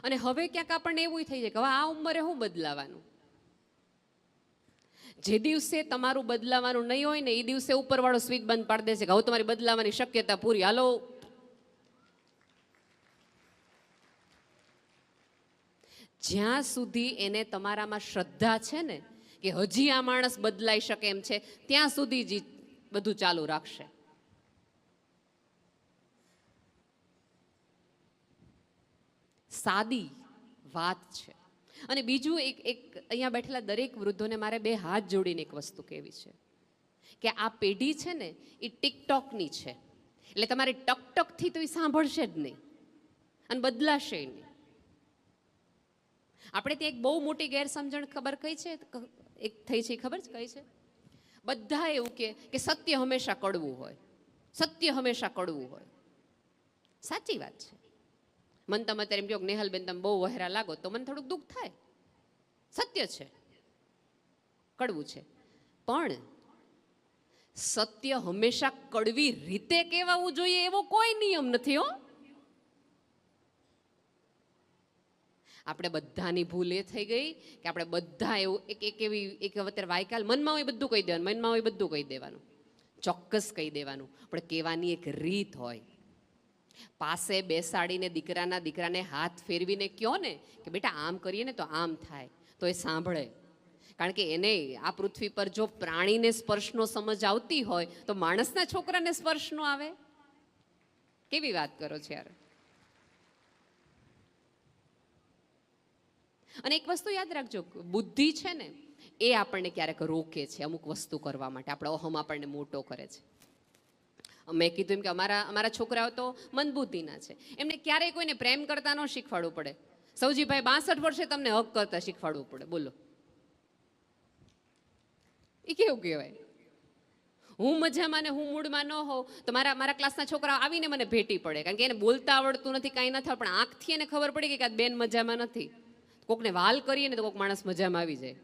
અને હવે ક્યાંક આપણને એવું થઈ જાય કે હવે આ ઉંમરે શું બદલાવાનું. જે દિવસે તમારું બદલાવાનું નહીં હોય ને એ દિવસે ઉપરવાળો સ્વિચ બંધ પાડી દેશે કે હવે તમારી બદલાવાની શક્યતા પૂરી, હાલો. જ્યાં સુધી એને તમારામાં શ્રદ્ધા છે ને કે હજી આ માણસ બદલાઈ શકે એમ છે, ત્યાં સુધી જ બધું ચાલુ રાખશે. સાદી વાત છે. અને બીજું એક અહીંયા બેઠેલા દરેક વૃદ્ધોને મારે બે હાથ જોડીને એક વસ્તુ કહેવી છે કે આ પેઢી છે ને એ ટિકટોકની છે. એટલે તમારે ટકટકથી તો એ સાંભળશે જ નહીં અને બદલાશે નહીં. આપણે ત્યાં એક બહુ મોટી ગેરસમજણ ખબર કઈ છે, એક થઈ છે, ખબર છે કઈ છે? બધા એવું કે સત્ય હંમેશા કડવું હોય, સત્ય હંમેશા કડવું હોય. સાચી વાત છે. મને તમે અત્યારે એમ કહો નેહલબેન તમે બહુ વહેરા લાગો તો મને થોડુંક દુઃખ થાય. સત્ય છે, કડવું છે. પણ સત્ય હંમેશા કડવી રીતે કહેવાવું જોઈએ એવો કોઈ નિયમ નથી હો. આપણે બધાની ભૂલ એ થઈ ગઈ કે આપણે બધા એવું એક અત્યારે વાયકાલ મનમાં હોય બધું કહી દેવાનું, મનમાં હોય બધું કહી દેવાનું, ચોક્કસ કહી દેવાનું. પણ કહેવાની એક રીત હોય. પાસે બેસાડીને દીકરાને હાથ ફેરવીને કહો ને કે બેટા આમ કરીએ ને તો આમ થાય, તો એ સાંભળે. કારણ કે એને આ પૃથ્વી પર જો પ્રાણીને સ્પર્શનો સમજ આવતી હોય તો માણસના છોકરાને સ્પર્શ નો આવે? કેવી વાત કરો છો યાર. અને એક વસ્તુ યાદ રાખજો, બુદ્ધિ છે ને એ આપણને ક્યારેક રોકે છે અમુક વસ્તુ કરવા માટે. આપણો અહમ આપણને મોટો કરે છે. મેં કીધું એમ કે અમારા છોકરાઓ તો મંદબુદ્ધિના છે. એમને ક્યારેય કોઈને પ્રેમ કરતા ન શીખવાડવું પડે. સૌજીભાઈ 62 વર્ષે તમને હક કરતા શીખવાડવું પડે. બોલો એ કેવું કહેવાય? હું મજામાં ને હું મૂડમાં ન હોઉં તો મારા ક્લાસના છોકરાઓ આવીને મને ભેટી પડે, કારણ કે એને બોલતા આવડતું નથી, કાંઈ નથી, પણ આંખથી એને ખબર પડી કે આ બેન મજામાં નથી. કોકને વાલ કરીએ ને તો કોક માણસ મજામાં આવી જાય.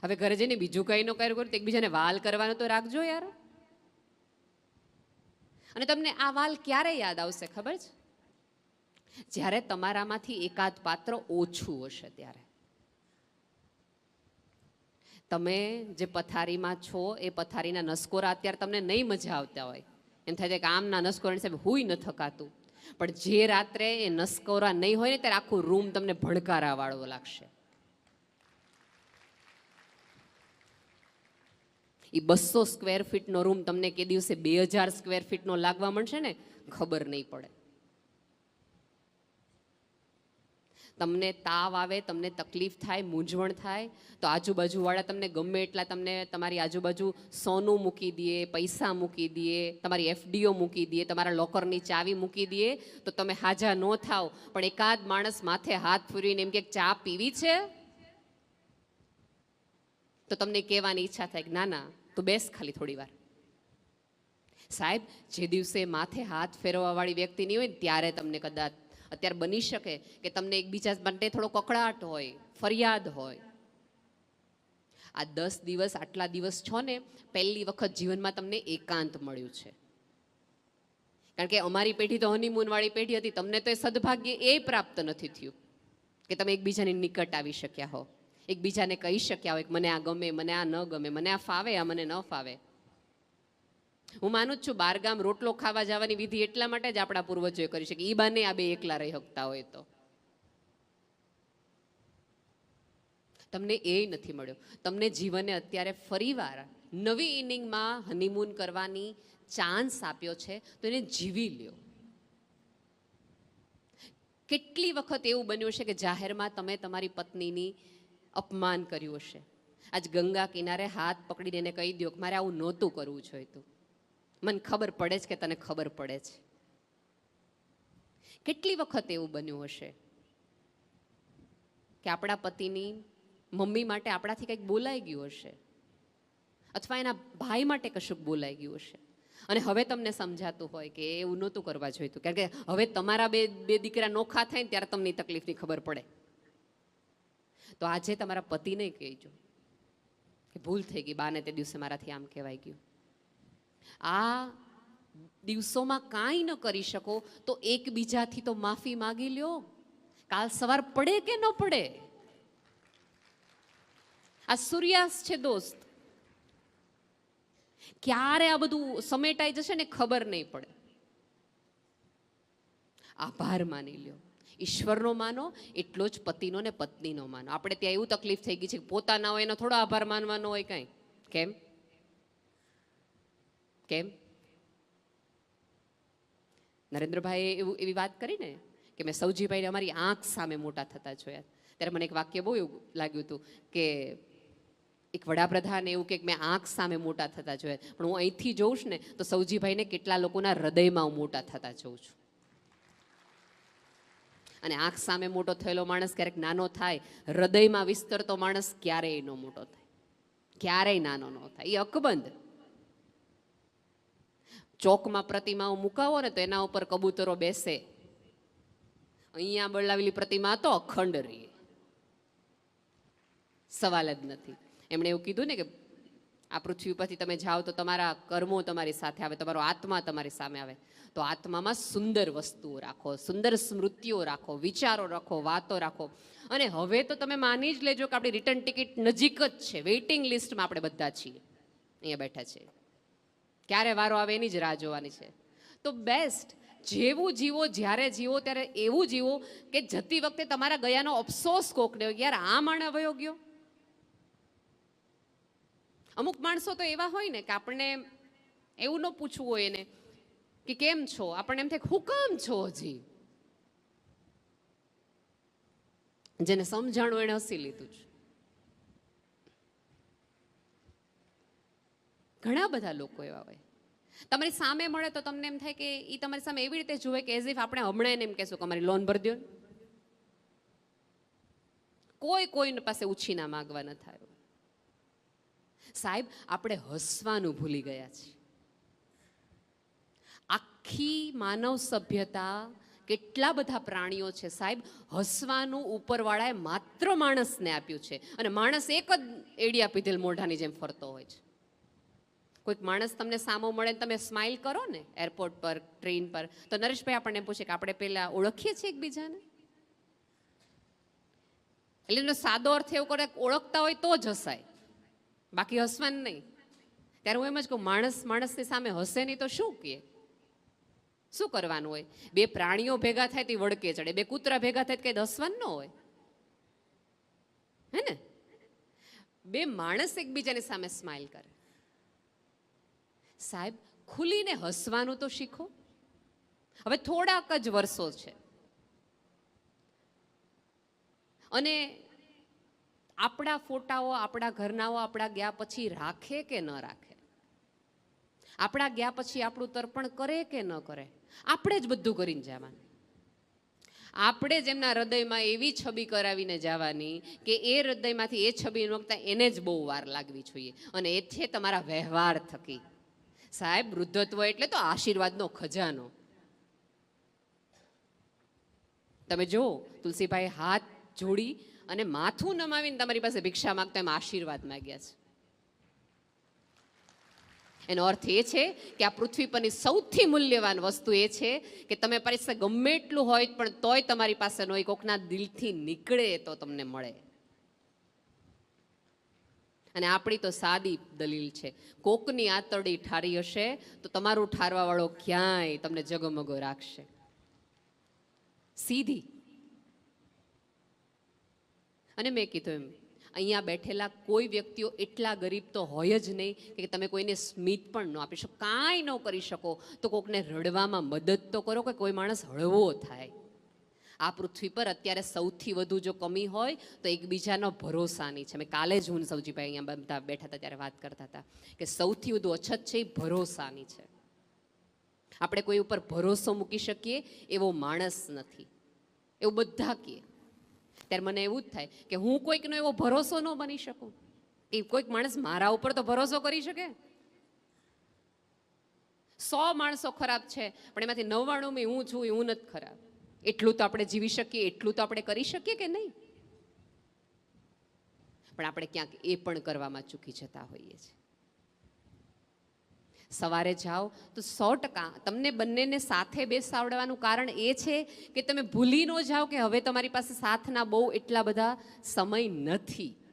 હવે ઘરે જઈને બીજું કઈ ન કર્યું તો એકબીજાને વાલ કરવાનો તો રાખજો યાર. અને તમને આ વાલ ક્યારે યાદ આવશે ખબર છે? જ્યારે તમારામાંથી એકાદ પાત્ર ઓછું હશે ત્યારે. તમે જે પથારીમાં છો એ પથારીના નસકોરા અત્યારે તમને નહીં મજા આવતા હોય, એમ થાય છે કે આમના નસકોરાની સાહેબ હુંય ન થકાતું. પણ જે રાત્રે એ નસકોરા નહીં હોય ને ત્યારે આખું રૂમ તમને ભણકારા વાળવો લાગશે. એ 200 સ્ક્વેર ફીટનો રૂમ તમને કે દિવસે 2000 સ્ક્વેર ફીટનો લાગવા મળશે ને ખબર નહીં પડે. તમને તાવ આવે, તમને તકલીફ થાય, મૂંઝવણ થાય તો આજુબાજુવાળા તમને ગમે એટલા તમને તમારી આજુબાજુ સોનું મૂકી દે, પૈસા મૂકી દે, તમારી એફડીઓ મૂકી દે, તમારા લોકરની ચાવી મૂકી દે તો તમે હાજા ન થાવ. પણ એકાદ માણસ માથે હાથ ફેરવીને એમ કે ચા પીવી છે તો તમને કહેવાની ઈચ્છા થાય કે ના ના તું બેસ ખાલી થોડી વાર. સાહેબ, જે દિવસે માથે હાથ ફેરવવાવાળી વ્યક્તિ નહીં હોય ને ત્યારે તમને કદાચ અત્યારે બની શકે કે તમને એકબીજા માટે થોડો કકળાટ હોય, ફરિયાદ હોય. આ 10 દિવસ આટલા દિવસ છો ને, પહેલી વખત જીવનમાં તમને એકાંત મળ્યું છે. કારણ કે અમારી પેઢી તો હનીમૂન વાળી પેઢી હતી. તમને તો એ સદભાગ્ય એ પ્રાપ્ત નથી થયું કે તમે એકબીજાની નિકટ આવી શક્યા હો, એકબીજાને કહી શક્યા હોય કે મને આ ગમે, મને આ ન ગમે, મને આ ફાવે, આ મને ન ફાવે. હું માનું જ છું બારગામ રોટલો ખાવા જવાની વિધિ એટલા માટે જ આપણા પૂર્વજોએ કરી છે કે ઈ બાને આ બે એકલા રહી શકતા હોય. તો તમને એ નથી મળ્યો. તમને જીવને અત્યારે ફરીવાર નવી ઇનિંગમાં હનીમૂન કરવાની ચાન્સ આપ્યો છે, તો એને જીવી લ્યો. કેટલી વખત એવું બન્યું છે કે જાહેરમાં તમે તમારી પત્નીની અપમાન કર્યું હશે. આજ ગંગા કિનારે હાથ પકડીને એને કહી દો કે મારે આવું નહોતું કરવું જોઈતું, મને ખબર પડે છે કે તને ખબર પડે છે. કેટલી વખત એવું બન્યું હશે કે આપણા પતિની મમ્મી માટે આપણાથી કંઈક બોલાઈ ગયું હશે, અથવા એના ભાઈ માટે કશુંક બોલાઈ ગયું હશે, અને હવે તમને સમજાતું હોય કે એવું નહોતું કરવા જોઈતું. કારણ કે હવે તમારા બે દીકરા નોખા થાય ને ત્યારે તમને તકલીફની ખબર પડે. તો આજે તમારા પતિને કહેજો કે ભૂલ થઈ ગઈ, બાને તે દિવસે મારાથી આમ કહેવાય ગયું. આ દિવસોમાં કાંઈ ન કરી શકો તો એકબીજાથી તો માફી માગી લ્યો. કાલ સવાર પડે કે ન પડે, આ સૂર્યાસ્ત છે દોસ્ત, ક્યારે આ બધું સમેટાઈ જશે ને ખબર નહીં પડે. આભાર માની લ્યો, ઈશ્વરનો માનો એટલો જ પતિનો ને પત્નીનો માનો. આપણે ત્યાં એવું તકલીફ થઈ ગઈ છે કે પોતાના હોય એનો થોડો આભાર માનવાનો હોય કાંઈ. કેમ કેમ નરેન્દ્રભાઈએ એવી વાત કરી ને કે મેં સૌજીભાઈને અમારી આંખ સામે મોટા થતા જોયા. ત્યારે મને એક વાક્ય બહુ એવું લાગ્યું હતું કે એક વડાપ્રધાન એવું કે મેં આંખ સામે મોટા થતા જોયા, પણ હું અહીંથી જોઉં છું ને તો સૌજીભાઈને કેટલા લોકોના હૃદયમાં હું મોટા થતા જોઉં છું. અને આંખ સામે મોટો થયેલો માણસ ક્યારેક નાનો થાય, હૃદયમાં વિસ્તરતો માણસ ક્યારેય ન મોટો થાય, ક્યારેય નાનો ન થાય. એ અકબંધ. ચોકમાં પ્રતિમાઓ મુકાવો ને તો એના ઉપર કબૂતરો બેસે, અહીંયા બળાવેલી પ્રતિમા તો અખંડ રહી, સવાલ જ નથી. એમણે એવું કીધું ને કે આ પૃથ્વી ઉપરથી તમે જાઓ તો તમારા કર્મો તમારી સાથે આવે, તમારો આત્મા તમારી સામે આવે. તો આત્મામાં સુંદર વસ્તુઓ રાખો, સુંદર સ્મૃતિઓ રાખો, વિચારો રાખો, વાતો રાખો. અને હવે તો તમે માની જ લેજો કે આપણી રિટર્ન ટિકિટ નજીક જ છે, વેઇટિંગ લિસ્ટમાં આપણે બધા છીએ, અહીંયા બેઠા છે. ક્યારે વારો આવે એની જ રાહ જોવાની છે. તો બેસ્ટ જેવું જીવો, જ્યારે જીવો ત્યારે એવું જીવો કે જતી વખતે તમારા ગયાનો અફસોસ કોકને હોય, યાર આ માણસ વયો ગયો. અમુક માણસો તો એવા હોય ને કે આપણને એવું ન પૂછવું હોય એને કે કેમ છો, આપણને એમ થાય હું કામ છો હજી. જેને સમજાણું એને હસી લીધું છે. ઘણા બધા લોકો એવા હોય, તમારી સામે મળે તો તમને એમ થાય કે એ તમારી સામે એવી રીતે જુએ કે એઝ ઇફ આપણે હમણાં એને એમ કહેશું કે અમારી લોન ભરી દો. કોઈ પાસે ઉછીના માગવા ન થાય. સાહેબ આપણે હસવાનું ભૂલી ગયા છીએ. આખી માનવ સભ્યતા, કેટલા બધા પ્રાણીઓ છે સાહેબ, હસવાનું ઉપરવાળાએ માત્ર માણસને આપ્યું છે. અને માણસ એક જ એડિયા પીધેલ મોઢાની જેમ ફરતો હોય છે. કોઈક માણસ તમને સામો મળે ને તમે સ્માઇલ કરો ને એરપોર્ટ પર, ટ્રેન પર, તો નરેશભાઈ આપણને પૂછે કે આપણે પહેલા ઓળખીએ છીએ એકબીજાને. એટલે એનો સાદો અર્થ એવો કરે ઓળખતા હોય તો જ હસાય, બાકી હસવાનું નહીં. ત્યારે હું એમ જ કહું, માણસની સામે હસે નહીં તો શું કહે, શું કરવાનું હોય? બે પ્રાણીઓ ભેગા થાય તે વળકે ચડે, બે કૂતરા ભેગા થાય કઈ હસવાનું ન હોય, હે ને? બે માણસ એકબીજાની સામે સ્માઇલ કરે. સાહેબ ખુલીને હસવાનું તો શીખો. હવે થોડાક જ વર્ષો છે અને આપણા ફોટાઓ આપણા ઘરનાઓ આપણા ગયા પછી રાખે કે ન રાખે, આપણા ગયા પછી આપણું તર્પણ કરે કે ન કરે, આપણે જ બધું કરીને જવાનું. આપણે જ એમના હૃદયમાં એવી છબી કરાવીને જવાની કે એ હૃદયમાંથી એ છબી નોખતા એને જ બહુ વાર લાગવી જોઈએ. અને એ છે તમારા વ્યવહાર થકી. સાહેબ વૃદ્ધત્વ એટલે તો આશીર્વાદનો ખજાનો. તમે જો તુલસીભાઈ હાથ જોડી અને માથું નમાવીને તમારી પાસે ભિક્ષા માંગતા એમ આશીર્વાદ માંગ્યા છે. એનો અર્થ એ છે કે આ પૃથ્વી પરની સૌથી મૂલ્યવાન વસ્તુ એ છે કે તમે પાસે ગમે એટલું હોય પણ તોય તમારી પાસે ન હોય, કોકના દિલથી નીકળે તો તમને મળે. અને આપણી તો સાદી દલીલ છે, કોકની આતરડી ઠારી હશે તો તમારું ઠારવા વાળો ક્યાંય તમને જગમગો રાખશે. સીધી. અને મેં કીધું એમ, અહીંયા બેઠેલા કોઈ વ્યક્તિઓ એટલા ગરીબ તો હોય જ નહીં કે તમે કોઈને સ્મિત પણ ન આપી શકો, કાંઈ ન કરી શકો તો કોકને રડવામાં મદદ તો કરો કે કોઈ માણસ હળવો થાય. આ પૃથ્વી પર અત્યારે સૌથી વધુ જો કમી હોય તો એકબીજાનો ભરોસાની છે. મેં કાલે જ હું સૌજીભાઈ અહીંયા બધા બેઠા હતા ત્યારે વાત કરતા હતા કે સૌથી વધુ અછત છે એ ભરોસાની છે. આપણે કોઈ ઉપર ભરોસો મૂકી શકીએ એવો માણસ નથી, એવું બધા કહે. ત્યારે મને એવું જ થાય કે હું કોઈકનો એવો ભરોસો ન બની શકું કે કોઈક માણસ મારા ઉપર તો ભરોસો કરી શકે. 100 માણસો ખરાબ છે પણ એમાંથી 99 હું છું, હું નથી ખરાબ. એટલું તો આપણે જીવી શકીએ, એટલું તો આપણે કરી શકીએ કે નહીં? પણ આપણે ક્યાંક એ પણ કરવામાં ચૂકી જતા હોઈએ છીએ. સવારે જાઓ તો 100% તમને બંનેને સાથે બેસાડવાનું કારણ એ છે કે તમે ભૂલી ન જાઓ કે હવે તમારી પાસે સાથના બહુ એટલા બધા સમય નથી.